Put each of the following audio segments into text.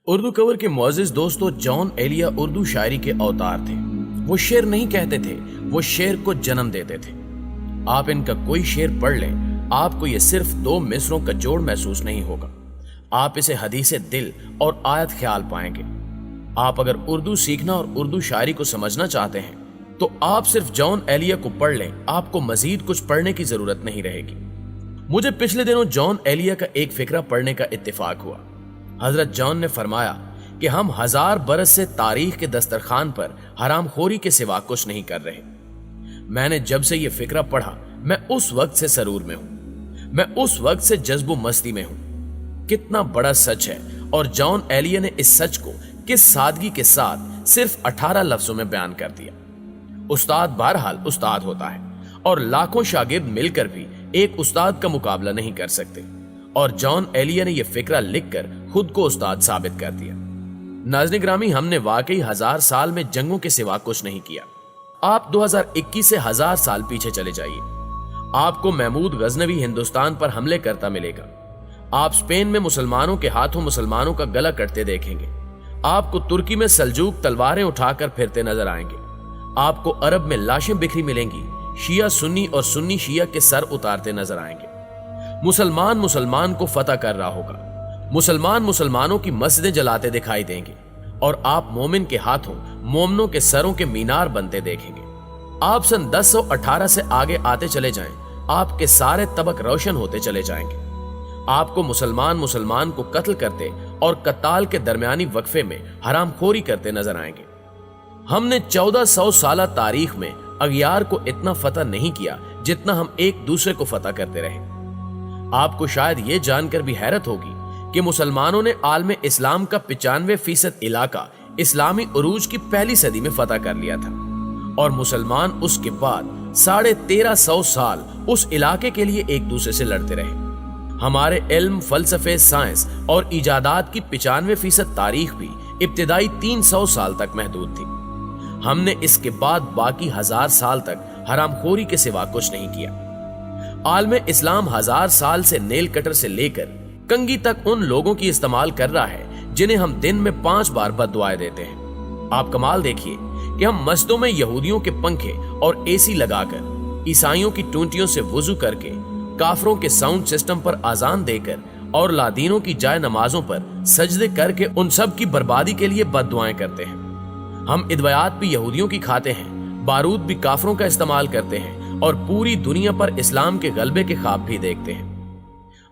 اردو کور کے معزز دوستو، جان ایلیا اردو شاعری کے اوتار تھے۔ وہ شعر نہیں کہتے تھے، وہ شعر کو جنم دیتے تھے۔ آپ ان کا کوئی شعر پڑھ لیں، آپ کو یہ صرف 2 مصروں کا جوڑ محسوس نہیں ہوگا، آپ اسے حدیث دل اور آیت خیال پائیں گے۔ آپ اگر اردو سیکھنا اور اردو شاعری کو سمجھنا چاہتے ہیں تو آپ صرف جان ایلیا کو پڑھ لیں، آپ کو مزید کچھ پڑھنے کی ضرورت نہیں رہے گی۔ مجھے پچھلے دنوں جان ایلیا کا ایک فقرہ پڑھنے کا اتفاق ہوا۔ حضرت جان نے فرمایا کہ ہم 1000 برس سے تاریخ کے دسترخوان پر حرام خوری کے سوا کچھ نہیں کر رہے۔ میں نے جب سے یہ فقرہ پڑھا، میں اس وقت سے سرور میں ہوں، میں اس وقت سے جذب و مستی میں ہوں۔ کتنا بڑا سچ ہے، اور جان ایلیا نے اس سچ کو کس سادگی کے ساتھ صرف 18 لفظوں میں بیان کر دیا۔ استاد بہرحال استاد ہوتا ہے، اور لاکھوں شاگرد مل کر بھی ایک استاد کا مقابلہ نہیں کر سکتے، اور جان ایلیا نے یہ فقرہ لکھ کر خود کو استاد ثابت کر دیا۔ ناظرین گرامی، ہم نے واقعی 1000 سال میں جنگوں کے سوا کچھ نہیں کیا۔ آپ 2021 سے 1000 سال پیچھے چلے جائیے، آپ کو محمود غزنوی ہندوستان پر حملے کرتا ملے گا۔ آپ اسپین میں مسلمانوں کے ہاتھوں مسلمانوں کا گلا کٹتے دیکھیں گے۔ آپ کو ترکی میں سلجوق تلواریں اٹھا کر پھرتے نظر آئیں گے۔ آپ کو عرب میں لاشیں بکھری ملیں گی، شیعہ سنی اور سنی شیعہ کے سر اتارتے نظر آئیں گے۔ مسلمان کو فتح کر رہا ہوگا، مسلمانوں کی مسجدیں جلاتے دکھائی دیں گے، اور آپ مومن کے ہاتھوں مومنوں کے سروں کے مینار بنتے دیکھیں گے۔ آپ سن 1018 سے آگے آتے چلے جائیں، آپ کے سارے طبق روشن ہوتے چلے جائیں گے۔ آپ کو مسلمان کو قتل کرتے اور قتال کے درمیانی وقفے میں حرام خوری کرتے نظر آئیں گے۔ ہم نے 1400 سالہ تاریخ میں اغیار کو اتنا فتح نہیں کیا جتنا ہم ایک دوسرے کو فتح کرتے رہے۔ آپ کو شاید یہ جان کر بھی حیرت ہوگی کہ مسلمانوں نے عالم اسلام کا 95% علاقہ اسلامی عروج کی پہلی صدی میں فتح کر لیا تھا، اور مسلمان اس کے بعد 1350 سال اس علاقے کے لیے ایک دوسرے سے لڑتے رہے۔ ہمارے علم، فلسفے، سائنس اور ایجادات کی 95% تاریخ بھی ابتدائی 300 سال تک محدود تھی۔ ہم نے اس کے بعد باقی 1000 سال تک حرام خوری کے سوا کچھ نہیں کیا۔ عالم اسلام 1000 سال سے نیل کٹر سے لے کر کنگھی تک ان لوگوں کی استعمال کر رہا ہے جنہیں ہم دن میں 5 بار بد دعائیں دیتے ہیں۔ آپ کمال دیکھیے کہ ہم مسجدوں میں یہودیوں کے پنکھے اور اے سی لگا کر، عیسائیوں کی ٹونٹیوں سے وضو کر کے، کافروں کے ساؤنڈ سسٹم پر آذان دے کر اور لادینوں کی جائے نمازوں پر سجدے کر کے ان سب کی بربادی کے لیے بد دعائیں کرتے ہیں۔ ہم ادویات بھی یہودیوں کی کھاتے ہیں، بارود بھی کافروں کا استعمال کرتے ہیں، اور پوری دنیا پر اسلام کے غلبے کے خواب بھی دیکھتے ہیں۔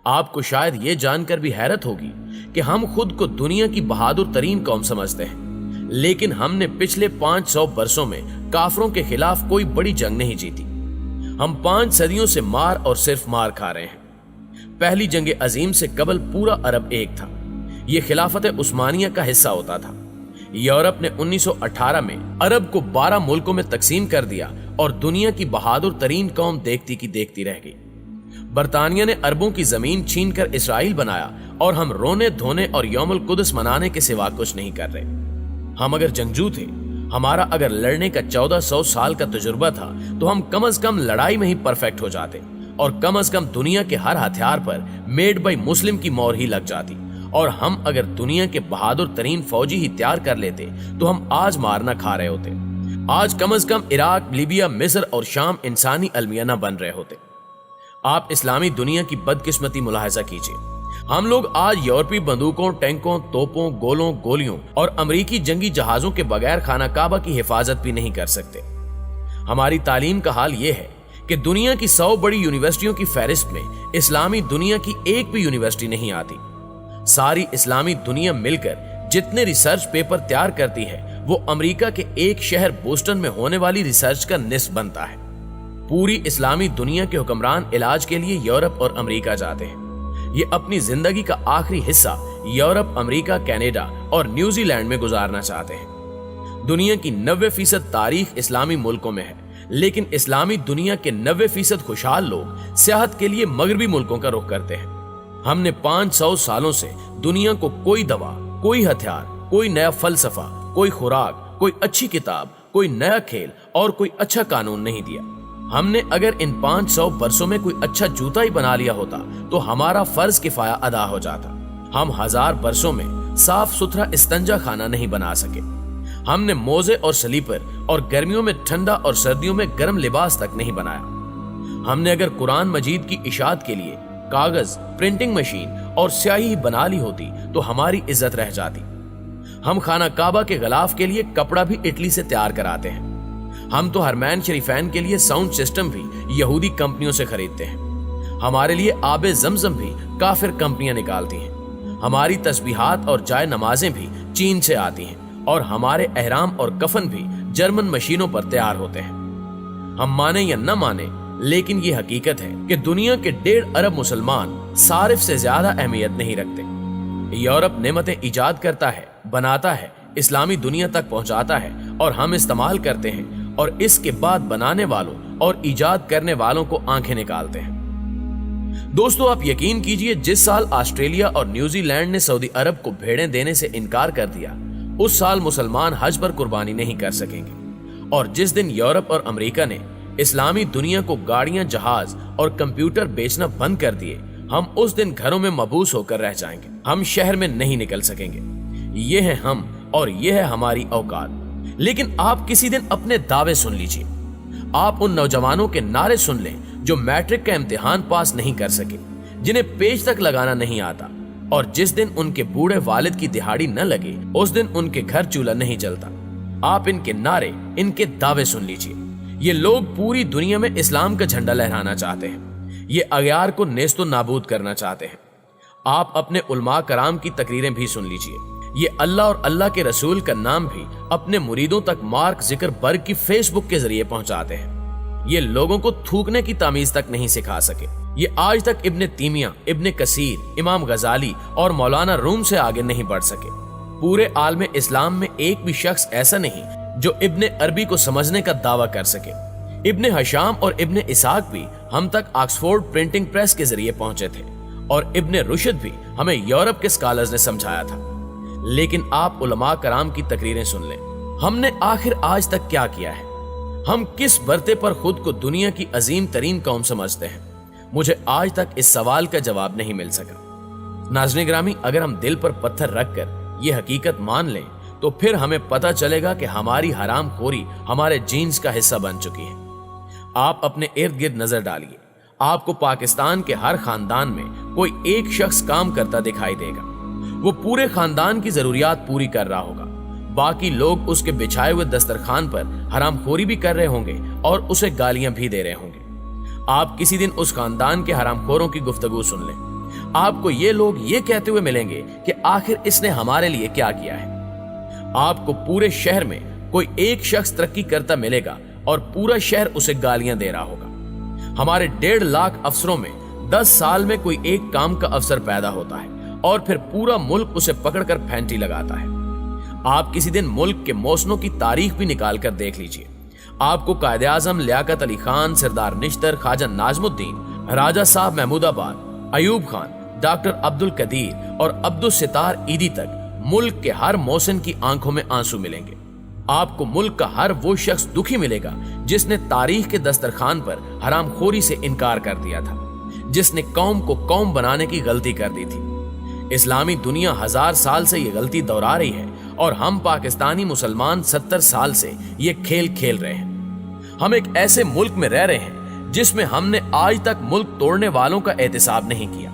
آپ کو شاید یہ جان کر بھی حیرت ہوگی کہ ہم خود کو دنیا کی بہادر ترین قوم سمجھتے ہیں، لیکن ہم نے پچھلے 500 برسوں میں کافروں کے خلاف کوئی بڑی جنگ نہیں جیتی۔ ہم 5 صدیوں سے مار اور صرف مار کھا رہے ہیں۔ پہلی جنگ عظیم سے قبل پورا عرب ایک تھا، یہ خلافت عثمانیہ کا حصہ ہوتا تھا۔ یورپ نے 1918 میں عرب کو 12 ملکوں میں تقسیم کر دیا، اور دنیا کی بہادر ترین قوم دیکھتی کی دیکھتی رہ گئی۔ برطانیہ نے عربوں کی زمین چھین کر اسرائیل بنایا، اور ہم رونے دھونے اور یوم القدس منانے کے سوا کچھ نہیں کر رہے۔ ہم اگر جنگجو تھے، ہمارا اگر لڑنے کا 1400 سال کا تجربہ تھا، تو ہم کم از کم لڑائی میں ہی پرفیکٹ ہو جاتے، اور کم از کم دنیا کے ہر ہتھیار پر میڈ بائی مسلم کی مہر ہی لگ جاتی، اور ہم اگر دنیا کے بہادر ترین فوجی ہی تیار کر لیتے تو ہم آج مارنا کھا رہے ہوتے۔ آج کم از کم عراق، لیبیا، مصر اور شام انسانی المیہ نہ بن رہے ہوتے۔ آپ اسلامی دنیا کی بدقسمتی ملاحظہ کیجیے۔ ہم لوگ آج یورپی بندوقوں، ٹینکوں، توپوں، گولوں، گولیوں اور امریکی جنگی جہازوں کے بغیر خانہ کعبہ کی حفاظت بھی نہیں کر سکتے۔ ہماری تعلیم کا حال یہ ہے کہ دنیا کی 100 بڑی یونیورسٹیوں کی فہرست میں اسلامی دنیا کی ایک بھی یونیورسٹی نہیں آتی۔ ساری اسلامی دنیا مل کر جتنے ریسرچ پیپر تیار کرتی ہے، وہ امریکہ کے ایک شہر بوسٹن میں ہونے والی ریسرچ کا نصف بنتا ہے۔ پوری اسلامی دنیا کے حکمران علاج کے لیے یورپ اور امریکہ جاتے ہیں۔ یہ اپنی زندگی کا آخری حصہ یورپ، امریکہ، کینیڈا اور نیوزی لینڈ میں گزارنا چاہتے ہیں۔ دنیا کی 90% تاریخ اسلامی ملکوں میں ہے، لیکن اسلامی دنیا کے 90% خوشحال لوگ سیاحت کے لیے مغربی ملکوں کا رخ کرتے ہیں۔ ہم نے 500 سالوں سے دنیا کو کوئی دوا، کوئی ہتھیار، کوئی نیا فلسفہ، کوئی خوراک، کوئی اچھی کتاب، کوئی نیا کھیل اور کوئی اچھا قانون نہیں دیا۔ ہم نے اگر ان 500 برسوں میں کوئی اچھا جوتا ہی بنا لیا ہوتا تو ہمارا فرض کفایہ ادا ہو جاتا۔ ہم 1000 برسوں میں साफ सुथरा इस्तंजा खाना नहीं बना सके। हमने मोजे और स्लीपर और गर्मियों में ठंडा और सर्दियों में गर्म लिबास तक नहीं बनाया। हमने अगर कुरान मजीद की इशाअत के लिए कागज, प्रिंटिंग मशीन और स्याही बना ली होती तो हमारी इज्जत रह जाती। हम खाना काबा के गलाफ के लिए कपड़ा भी इटली से तैयार कराते हैं। हम तो हरमैन शरीफैन के लिए साउंड सिस्टम भी यहूदी कंपनियों से खरीदते हैं। हमारे लिए आबे जमजम भी काफिर कंपनियां निकालती हैं। हमारी तस्बीहात और जाय नमाजें भी चीन से आती हैं और हमारे एहराम और कफन भी जर्मन मशीनों पर तैयार होते हैं। हम माने या न माने, लेकिन ये हकीकत है कि दुनिया के 1.5 अरब मुसलमान सारिफ से ज्यादा अहमियत नहीं रखते। यूरोप नेमतें इजाद करता है, बनाता है, इस्लामी दुनिया तक पहुंचाता है और हम इस्तेमाल करते हैं और इसके बाद बनाने वालों और इजाद करने वालों को आंखें निकालते हैं। दोस्तों, आप यकीन कीजिए, जिस साल ऑस्ट्रेलिया और न्यूजीलैंड ने सऊदी अरब को भेड़ें देने से इनकार कर दिया, उस साल मुसलमान हज पर कुर्बानी नहीं कर सकेंगे। और जिस दिन यूरोप और अमेरिका ने इस्लामी दुनिया को गाड़ियां, जहाज और कंप्यूटर बेचना बंद कर दिए, हम उस दिन घरों में मबूस होकर रह जाएंगे। हम शहर में नहीं निकल सकेंगे। ये है हम और ये है हमारी औकात। लेकिन आप किसी दिन अपने दावे सुन लीजिए। आप उन नौजवानों के नारे सुन लें जो मैट्रिक का इम्तिहान पास नहीं कर सके, जिन्हें पेज तक लगाना नहीं आता, और जिस दिन उनके बूढ़े वालिद की दिहाड़ी न लगे उस दिन उनके घर चूल्हा नहीं जलता। आप इनके नारे, इनके दावे सुन लीजिए। ये लोग पूरी दुनिया में इस्लाम का झंडा लहराना चाहते हैं। ये अग्यार को नेस्तो नाबूद करना चाहते हैं। आप अपने उलमा कराम की तकरीरें भी सुन लीजिए। ये अल्लाह और अल्लाह के रसूल का नाम भी अपने मुरीदों तक मार्क ज़ुकरबर्ग की फेसबुक के जरिए पहुंचाते हैं। ये लोगों को थूकने की तामीज तक नहीं सिखा सके। ये आज तक इब्ने तीमिया, इब्ने कसीर, इमाम गजाली और मौलाना रूम से आगे नहीं बढ़ सके। पूरे आलमे इस्लाम में एक भी शख्स ऐसा नहीं जो इब्ने अरबी को समझने का दावा कर सके। इब्ने हशाम और इब्ने इसाक भी हम तक ऑक्सफोर्ड प्रिंटिंग प्रेस के जरिए पहुंचे थे और इब्ने रुशद भी हमें यूरोप के स्कॉलर्स ने समझाया था। लेकिन आप उलमा कराम की तकरीरें सुन लें। हमने आखिर आज तक क्या किया है? हम किस बरते पर खुद को दुनिया की अजीम तरीन कौम समझते हैं? मुझे आज तक इस सवाल का जवाब नहीं मिल सका। नाज़रीन गिरामी, अगर हम दिल पर पत्थर रखकर ये हकीकत मान लें तो फिर हमें पता चलेगा कि हमारी हराम खोरी हमारे जीन्स का हिस्सा बन चुकी है। आप अपने इर्द गिर्द नजर डालिए। आपको पाकिस्तान के हर खानदान में कोई एक शख्स काम करता दिखाई देगा। वो पूरे खानदान की जरूरियात पूरी कर रहा होगा। बाकी लोग उसके बिछाए हुए दस्तरखान पर हरामखोरी भी कर रहे होंगे और उसे गालियां भी दे रहे होंगे। आप किसी दिन उस खानदान के हरामखोरों की गुफ्तगू सुन लें। आपको ये लोग ये कहते हुए मिलेंगे कि आखिर इसने हमारे लिए क्या किया है। आपको पूरे शहर में कोई एक शख्स तरक्की करता मिलेगा और पूरा शहर उसे गालियां दे रहा होगा। हमारे 1.5 लाख अफसरों में 10 साल में कोई एक काम का अफसर पैदा होता है और फिर पूरा मुल्क उसे पकड़कर फैंटी लगाता है। आप किसी दिन मुल्क के मौसमों की तारीख भी निकाल कर देख लीजिए। आपको कायदे आजम लियाकत अली खान, सरदार निश्तर, ख्वाजा नाजमुद्दीन, राजा साहब महमूदाबाद, अयूब खान, डॉक्टर अब्दुल कदीर और अब्दुल सितार ईदी तक मुल्क के हर मौसम की आंखों में आंसू मिलेंगे। आपको मुल्क का हर वो शख्स दुखी मिलेगा जिसने तारीख के दस्तरखान पर हरामखोरी से इनकार कर दिया था, जिसने कौम को कौम बनाने की गलती कर दी थी। इस्लामी दुनिया 1000 साल से ये गलती दोहरा रही है और हम पाकिस्तानी मुसलमान 70 साल से ये खेल खेल रहे हैं। हम एक ऐसे मुल्क में रह रहे हैं जिसमें हमने आज तक मुल्क तोड़ने वालों का एहतिसाब नहीं किया।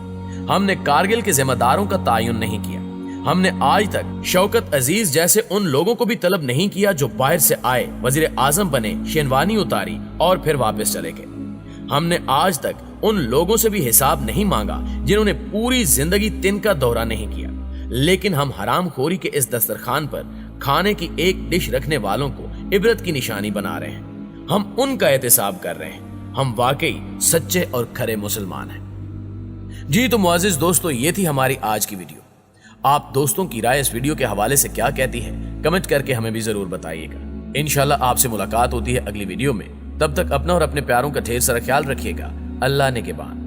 हमने कारगिल के जिम्मेदारों का तायुन नहीं किया। हमने आज तक शौकत अजीज जैसे उन लोगों को भी तलब नहीं किया जो बाहर से आए, वजीर आजम बने, शेरवानी उतारी और फिर वापस चले गए। हमने आज तक उन लोगों से भी हिसाब नहीं मांगा जिन्होंने पूरी जिंदगी तिनका दौरा नहीं किया। लेकिन हम हरामखोरी के इस दस्तरखान पर खाने की एक डिश रखने वालों को इबरत की निशानी बना रहे हैं। हम उनका एहतिसाब कर रहे हैं। हम वाकई सच्चे और खरे मुसलमान हैं। जी तो मुअज़्ज़िज़ दोस्तों, ये थी हमारी आज की वीडियो। आप दोस्तों की राय इस वीडियो के हवाले से क्या कहती है, कमेंट करके हमें भी जरूर बताइएगा। इंशाल्लाह आपसे मुलाकात होती है अगली वीडियो में। तब तक अपना और अपने प्यारों का ढेर सारा ख्याल रखिएगा। अल्लाह ने के बाद।